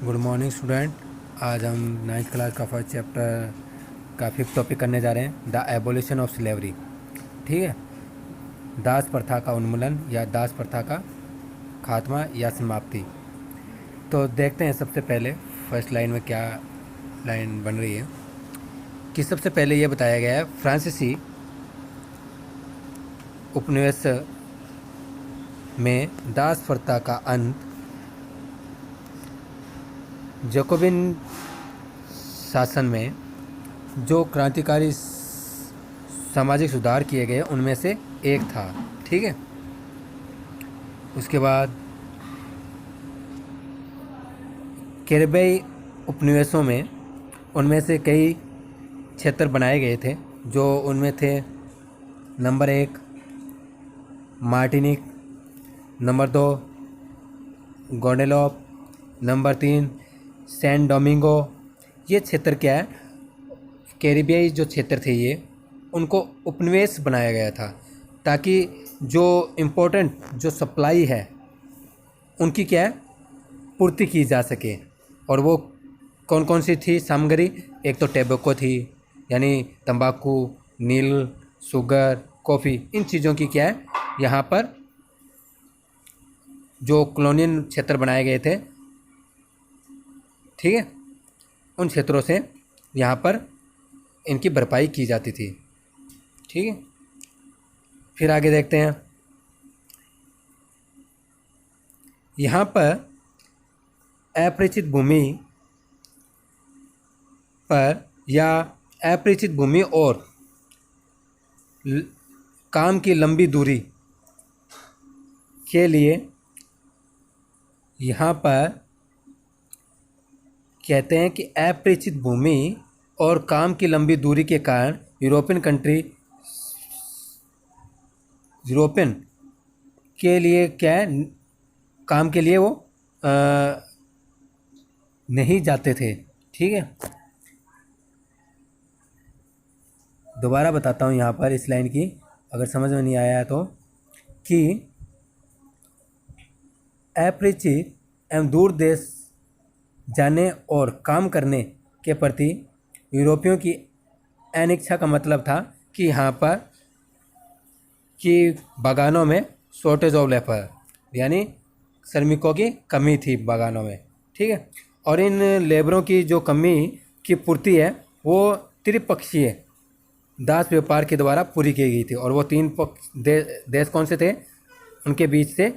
Good morning student. आज हम ninth class का फर्स्ट चैप्टर का फिफ्थ टॉपिक करने जा रहे हैं, द एबोलिशन ऑफ स्लेवरी। ठीक है, दास प्रथा का उन्मूलन या दास प्रथा का खात्मा या समाप्ति। तो देखते हैं सबसे पहले फर्स्ट लाइन में क्या लाइन बन रही है कि सबसे पहले ये बताया गया है फ्रांसीसी उपनिवेश में दास प्रथा का अंत जैकोबिन शासन में जो क्रांतिकारी सामाजिक सुधार किए गए उनमें से एक था। ठीक है, उसके बाद कैरिबियाई उपनिवेशों में उनमें से कई क्षेत्र बनाए गए थे, जो उनमें थे number 1 Martinique, number 2 Guadeloupe, number 3 San Domingo. ये क्षेत्र क्या है, कैरिबियाई जो क्षेत्र थे ये उनको उपनिवेश बनाया गया था ताकि जो इम्पोर्टेंट जो सप्लाई है उनकी क्या है पूर्ति की जा सके। और वो कौन कौन सी थी सामग्री, एक तो टैबेको थी यानी तंबाकू, नील, शुगर, कॉफ़ी, इन चीज़ों की क्या है यहाँ पर जो कॉलोनियल क्षेत्र बनाए गए थे, ठीक है, उन क्षेत्रों से यहाँ पर इनकी भरपाई की जाती थी। ठीक है, फिर आगे देखते हैं। यहाँ पर अपरिचित भूमि पर या अपरिचित भूमि और काम की लंबी दूरी के लिए यहाँ पर कहते हैं कि अपरिचित भूमि और काम की लंबी दूरी के कारण यूरोपियन के लिए क्या है काम के लिए वो नहीं जाते थे। ठीक है, दोबारा बताता हूँ यहाँ पर इस लाइन की, अगर समझ में नहीं आया है तो, कि अपरिचित एवं दूर देश जाने और काम करने के प्रति यूरोपियों की अनिच्छा का मतलब था कि यहाँ पर कि बागानों में शॉर्टेज ऑफ लेबर यानी श्रमिकों की कमी थी बागानों में। ठीक है, और इन लेबरों की जो कमी की पूर्ति है वो त्रिपक्षीय दास व्यापार के द्वारा पूरी की गई थी। और वो तीन देश कौन से थे, उनके बीच से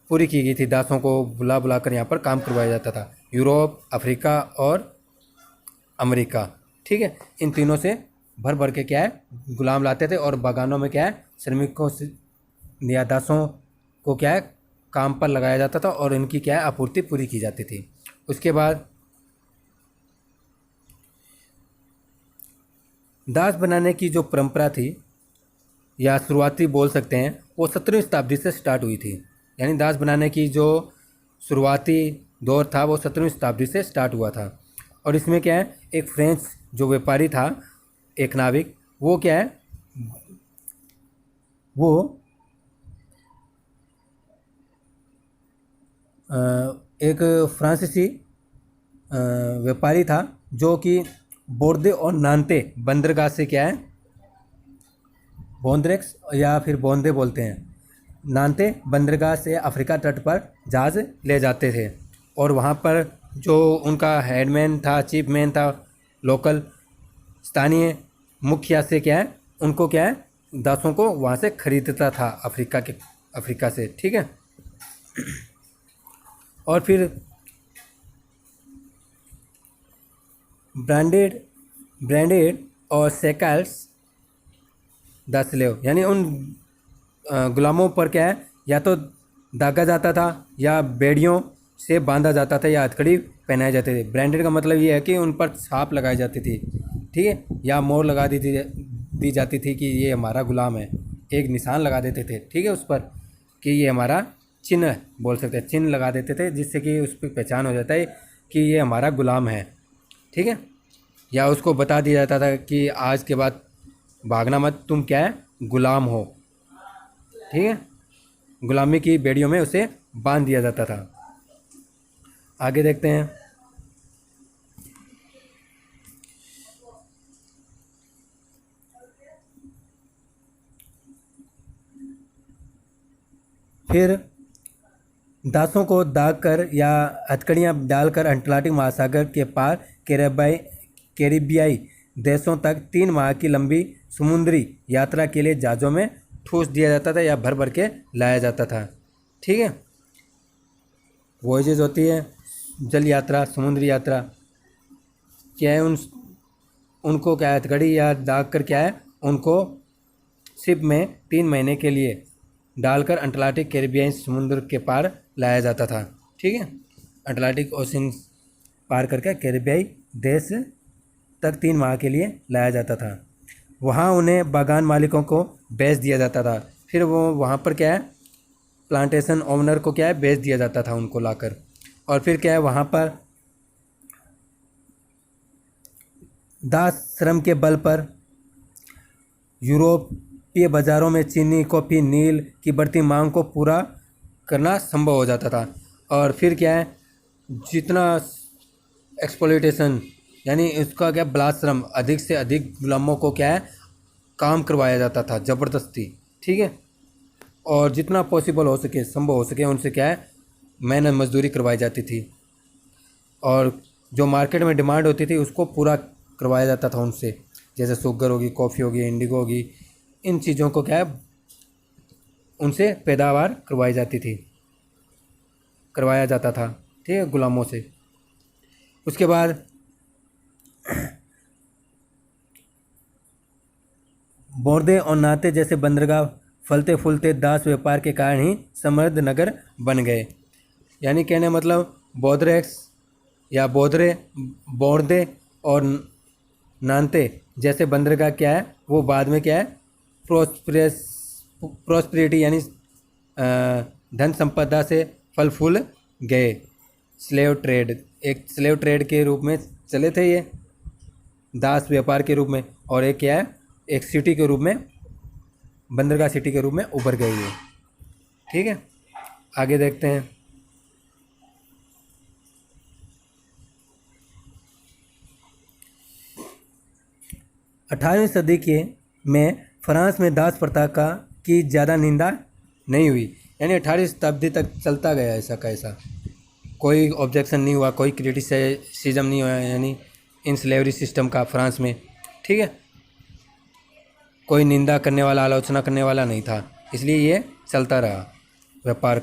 पूरी की गई थी। दासों को बुला बुलाकर यहाँ पर काम करवाया जाता था, यूरोप, अफ्रीका और अमेरिका। ठीक है, इन तीनों से भर भर के क्या है गुलाम लाते थे और बागानों में क्या है श्रमिकों से या दासों को क्या है काम पर लगाया जाता था और इनकी क्या है आपूर्ति पूरी की जाती थी। उसके बाद दास बनाने की जो परंपरा थी या शुरुआती बोल सकते हैं वो 17वीं शताब्दी से स्टार्ट हुई थी। यानी दास बनाने की जो शुरुआती दौर था वो 17वीं शताब्दी से स्टार्ट हुआ था। और इसमें क्या है एक फ्रेंच जो व्यापारी था, एक नाविक, वो क्या है वो एक फ्रांसीसी व्यापारी था जो कि बोर्दे और नान्ते बंदरगाह से क्या है बोंद्रेक्स या फिर बोंदे बोलते हैं, नान्ते बंदरगाह से अफ्रीका तट पर जहाज़ ले जाते थे। और वहाँ पर जो उनका हेडमैन था, चीफ मैन था, लोकल स्थानीय मुखिया से क्या है उनको क्या है दासों को वहाँ से खरीदता था अफ्रीका से। ठीक है, और फिर ब्रांडेड और सेकल्स द स्लेव यानी उन गुलामों पर क्या है या तो दागा जाता था या बेड़ियों से बांधा जाता था या हथकड़ी पहनाए जाते थे। ब्रांडेड का मतलब ये है कि उन पर छाप लगाई जाती थी, ठीक है, या मोहर लगा दी जाती थी कि ये हमारा गुलाम है, एक निशान लगा देते थे, ठीक है, उस पर कि ये हमारा चिन्ह बोल सकते हैं, चिन्ह लगा देते थे जिससे कि उस पर पहचान हो जाता है कि ये हमारा गुलाम है। ठीक है, या उसको बता दिया जाता था कि आज के बाद भागना मत, तुम क्या है गुलाम हो। ठीक है, गुलामी की बेड़ियों में उसे बांध दिया जाता था। आगे देखते हैं। फिर दासों को दाग कर या हथकड़ियाँ डालकर अटलांटिक महासागर के पार कैरिबियाई देशों तक 3 माह की लंबी समुद्री यात्रा के लिए जहाज़ों में ठूस दिया जाता था या भर भर के लाया जाता था। ठीक है, वॉयजेज होती है जल यात्रा, समुद्री यात्रा, क्या है उनको क्या है हथकड़ी या दाग कर क्या है उनको शिप में 3 महीने के लिए डालकर अटलांटिक कैरिबियन समुद्र के पार लाया जाता था। ठीक है, अटलांटिक ओशन पार करके कैरिबियाई देश तक 3 माह के लिए लाया जाता था। वहाँ उन्हें बागान मालिकों को बेच दिया जाता था। फिर वो वहाँ पर क्या है प्लांटेशन ओनर को क्या है बेच दिया जाता था उनको लाकर। और फिर क्या है वहाँ पर दास श्रम के बल पर यूरोपीय बाज़ारों में चीनी, कॉफ़ी, नील की बढ़ती मांग को पूरा करना संभव हो जाता था। और फिर क्या है जितना एक्सप्लॉयटेशन यानी इसका क्या बलात् श्रम, अधिक से अधिक गुलामों को क्या है काम करवाया जाता था ज़बरदस्ती। ठीक है, और जितना पॉसिबल हो सके, संभव हो सके, उनसे क्या है मेहनत मजदूरी करवाई जाती थी। और जो मार्केट में डिमांड होती थी उसको पूरा करवाया जाता था उनसे, जैसे शुगर होगी, कॉफ़ी होगी, इंडिगो होगी, इन चीज़ों को क्या है उनसे पैदावार करवाई जाती थी, करवाया जाता था। ठीक है, गुलामों से। उसके बाद बोर्दे और नाते जैसे बंदरगाह फलते फूलते दास व्यापार के कारण ही समृद्ध नगर बन गए। यानी कहने मतलब बोदरेक्स या बोर्दे और नानते जैसे बंदरगाह क्या है वो बाद में क्या है प्रॉस्पेरिटी यानी धन संपदा से फल फूल गए। स्लेव ट्रेड, एक स्लेव ट्रेड के रूप में चले थे ये, दास व्यापार के रूप में, और एक क्या है एक सिटी के रूप में, बंदरगाह सिटी के रूप में उभर गई है। ठीक है, आगे देखते हैं। अठारहवीं सदी के में फ्रांस में दास प्रथा की ज़्यादा निंदा नहीं हुई। यानी 18वीं शताब्दी तक चलता गया ऐसा का ऐसा, कोई ऑब्जेक्शन नहीं हुआ, कोई क्रिटिसिज्म नहीं हुआ यानी इन स्लेवरी सिस्टम का फ्रांस में। ठीक है, कोई निंदा करने वाला, आलोचना करने वाला नहीं था, इसलिए ये चलता रहा व्यापार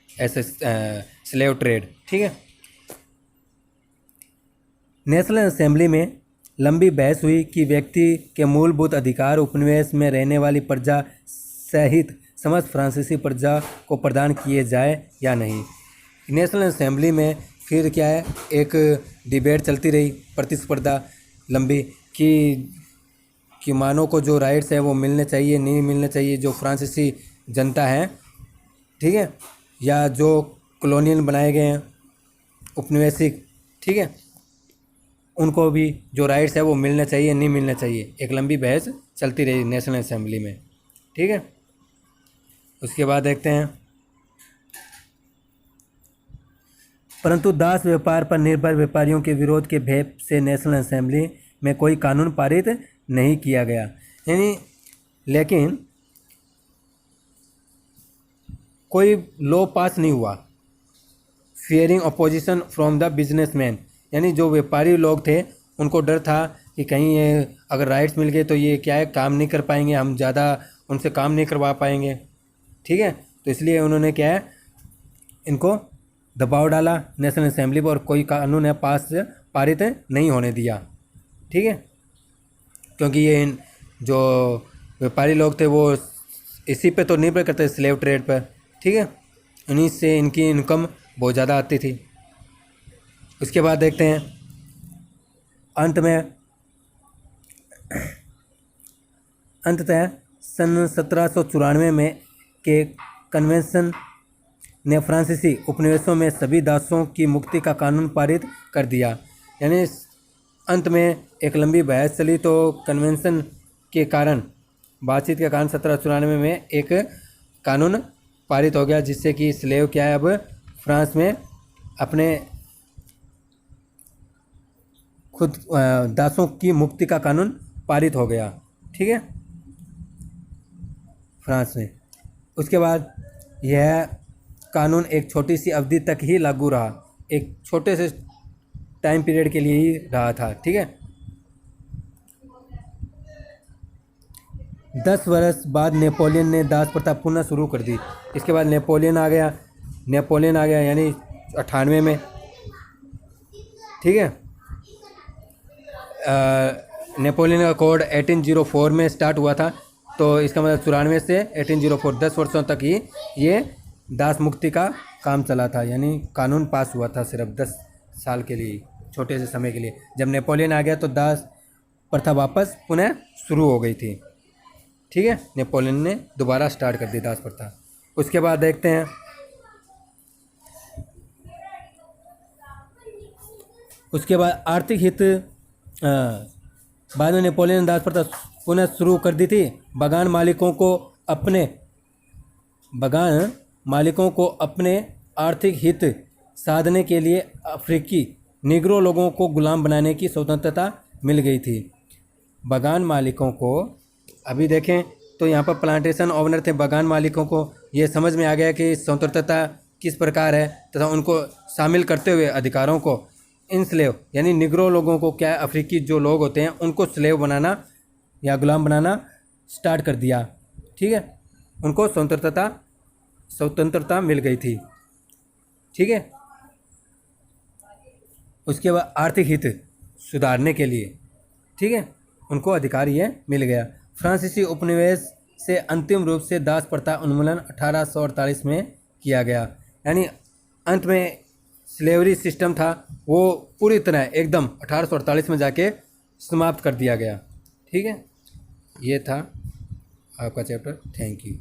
ऐसे स्लेव ट्रेड। ठीक है, नेशनल असेंबली में लंबी बहस हुई कि व्यक्ति के मूलभूत अधिकार उपनिवेश में रहने वाली प्रजा सहित समस्त फ्रांसीसी प्रजा को प्रदान किए जाए या नहीं। नेशनल असेंबली में फिर क्या है एक डिबेट चलती रही, प्रतिस्पर्धा लंबी कि मानव को जो राइट्स है वो मिलने चाहिए, नहीं मिलने चाहिए, जो फ्रांसीसी जनता है, ठीक है, या जो कॉलोनियल बनाए गए हैं उपनिवेशिक, ठीक है, उनको भी जो राइट्स है वो मिलना चाहिए, नहीं मिलना चाहिए। एक लंबी बहस चलती रही नेशनल असेंबली में। ठीक है, उसके बाद देखते हैं। परंतु दास व्यापार पर निर्भर व्यापारियों के विरोध के भय से नेशनल असेंबली में कोई कानून पारित नहीं किया गया। यानी लेकिन कोई लॉ पास नहीं हुआ। Fearing opposition from the businessman, यानी जो व्यापारी लोग थे उनको डर था कि कहीं ये अगर राइट्स मिल गए तो ये क्या है काम नहीं कर पाएंगे, हम ज़्यादा उनसे काम नहीं करवा पाएंगे। ठीक है, तो इसलिए उन्होंने क्या है इनको दबाव डाला नेशनल असेंबली पर, और कोई कानून है पारित नहीं होने दिया। ठीक है, क्योंकि ये जो व्यापारी लोग थे वो इसी पे तो निर्भर करते स्लेव ट्रेड पर। ठीक है, उन्हीं से इनकी इनकम बहुत ज़्यादा आती थी। उसके बाद देखते हैं अंततः सन 1794 में के कन्वेंशन ने फ्रांसीसी उपनिवेशों में सभी दासों की मुक्ति का कानून पारित कर दिया। यानी अंत में एक लंबी बहस चली तो कन्वेंशन के कारण, बातचीत के कारण 1794 में एक कानून पारित हो गया, जिससे कि स्लेव क्या है अब फ्रांस में अपने खुद दासों की मुक्ति का कानून पारित हो गया। ठीक है, फ्रांस में। उसके बाद यह कानून एक छोटी सी अवधि तक ही लागू रहा, एक छोटे से टाइम पीरियड के लिए ही रहा था। ठीक है। 10 वर्ष बाद नेपोलियन ने दास प्रथा पुनः शुरू कर दी। इसके बाद नेपोलियन आ गया यानी 98 में। ठीक है। नेपोलियन का कोड 1804 में स्टार्ट हुआ था, तो इसका मतलब 94 से 1804 10 वर्षों तक ही ये दास मुक्ति का काम चला था, यानी कानून पास हुआ था सिर्फ 10 साल के लिए, छोटे से समय के लिए। जब नेपोलियन आ गया तो दास प्रथा वापस पुनः शुरू हो गई थी। ठीक है। नेपोलियन ने दोबारा स्टार्ट कर दी दास प्रथा। उसके बाद देखते हैं, उसके बाद आर्थिक हित, बाद में नेपोलियन ने दास प्रथा पुनः शुरू कर दी थी। बगान मालिकों को अपने आर्थिक हित साधने के लिए अफ्रीकी निग्रो लोगों को गुलाम बनाने की स्वतंत्रता मिल गई थी। बगान मालिकों को, अभी देखें तो यहाँ पर प्लांटेशन ओनर थे, बगान मालिकों को ये समझ में आ गया कि स्वतंत्रता किस प्रकार है तथा उनको शामिल करते हुए अधिकारों को इन स्लेव यानी निग्रो लोगों को, क्या अफ्रीकी जो लोग होते हैं उनको स्लेव बनाना या गुलाम बनाना स्टार्ट कर दिया। ठीक है। उनको स्वतंत्रता मिल गई थी। ठीक है। उसके बाद आर्थिक हित सुधारने के लिए, ठीक है, उनको अधिकार ये मिल गया। फ्रांसीसी उपनिवेश से अंतिम रूप से दास प्रथा उन्मूलन 1848 में किया गया, यानी अंत में स्लेवरी सिस्टम था वो पूरी तरह एकदम 1848 में जाके समाप्त कर दिया गया। ठीक है। ये था आपका चैप्टर। Thank you.